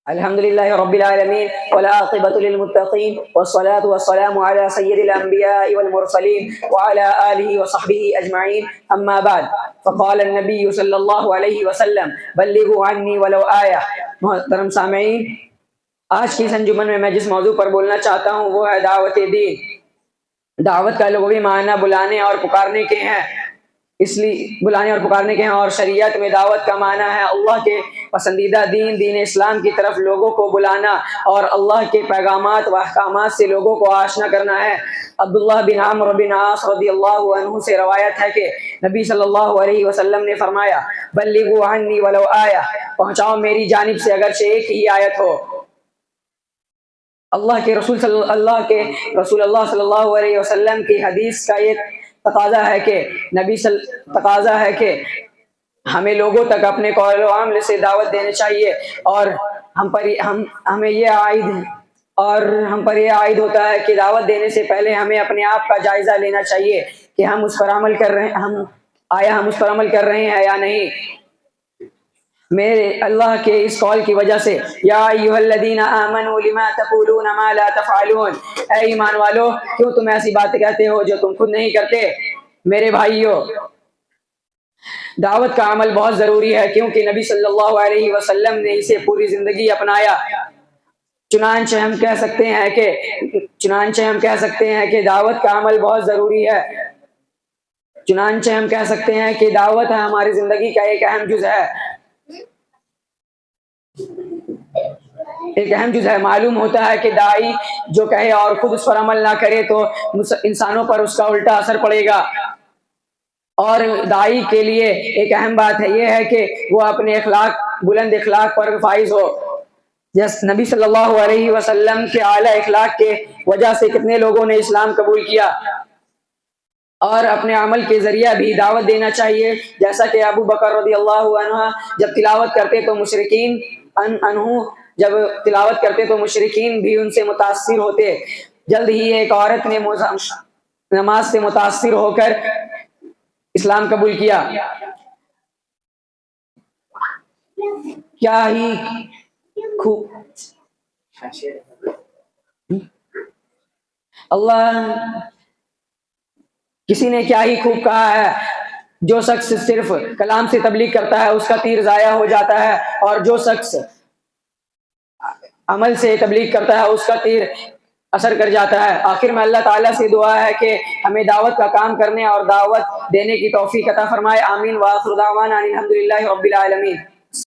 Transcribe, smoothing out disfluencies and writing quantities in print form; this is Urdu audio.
الحمد للہ رب العالمین والعاقبۃ للمتقین والصلاة والسلام علی سید الانبیاء والمرسلین وعلی آلہ وصحبہ اجمعین اما بعد فقال النبی صلی اللہ علیہ وسلم بلغوا عنی ولو آیہ۔ محترم سامعین، آج کی اس انجمن میں جس موضوع پر بولنا چاہتا ہوں وہ ہے دعوت دین۔ دعوت کا لغوی معنی بلانے اور پکارنے کے ہیں، اس لیے بلانے اور پکارنے کے ہیں، اور شریعت میں دعوت کا معنی ہے اللہ کے پسندیدہ دین اسلام کی طرف لوگوں کو بلانا اور اللہ کے پیغامات و احکامات سے لوگوں کو آشنا کرنا ہے۔ عبداللہ بن عمرو بن عاص رضی اللہ عنہ سے روایت ہے کہ نبی صلی اللہ علیہ وسلم نے فرمایا، بلغوا عنی ولو آیہ، پہنچاؤ میری جانب سے اگرچہ ایک ہی آیت ہو۔ اللہ کے رسول صلی اللہ صلی اللہ علیہ وسلم کی حدیث کا یہ تقاضا ہے کہ ہمیں لوگوں تک اپنے قول و عمل سے دعوت دینی چاہیے، اور ہم پر یہ عائد ہوتا ہے کہ دعوت دینے سے پہلے ہمیں اپنے آپ کا جائزہ لینا چاہیے کہ ہم اس پر عمل کر رہے ہیں یا نہیں۔ میرے اللہ کے اس قول کی وجہ سے، یا ایھا الذین آمنوا لما تقولون ما لا تفعلون، اے ایمان والو کیوں تم ایسی باتیں کہتے ہو جو تم خود نہیں کرتے۔ میرے بھائیو، دعوت کا عمل بہت ضروری ہے کیونکہ نبی صلی اللہ علیہ وسلم نے اسے پوری زندگی اپنایا۔ چنانچہ ہم کہہ سکتے ہیں کہ دعوت کا عمل بہت ضروری ہے۔ چنانچہ ہم کہہ سکتے ہیں کہ دعوت ہماری زندگی کا ایک اہم جز ہے۔ معلوم ہوتا ہے کہ داعی جو کہے اور خود اس پر عمل نہ کرے تو انسانوں پر اس کا الٹا اثر پڑے گا، اور داعی کے لیے ایک اہم بات یہ ہے کہ وہ اپنے بلند اخلاق پر فائز ہو۔ نبی صلی اللہ علیہ وسلم کے اعلیٰ اخلاق کے وجہ سے کتنے لوگوں نے اسلام قبول کیا، اور اپنے عمل کے ذریعہ بھی دعوت دینا چاہیے، جیسا کہ ابو بکر رضی اللہ عنہ جب تلاوت کرتے تو مشرکین بھی ان سے متاثر ہوتے۔ جلد ہی ایک عورت نے نماز سے متاثر ہو کر اسلام قبول کیا۔ کیا ہی خوب کسی نے کیا ہی خوب کہا ہے، جو شخص صرف کلام سے تبلیغ کرتا ہے اس کا تیر ضائع ہو جاتا ہے، اور جو شخص عمل سے تبلیغ کرتا ہے اس کا تیر اثر کر جاتا ہے۔ آخر میں اللہ تعالیٰ سے دعا ہے کہ ہمیں دعوت کا کام کرنے اور دعوت دینے کی توفیق عطا فرمائے۔ آمین۔ وآخر دعوانا ان الحمد للہ رب العالمین۔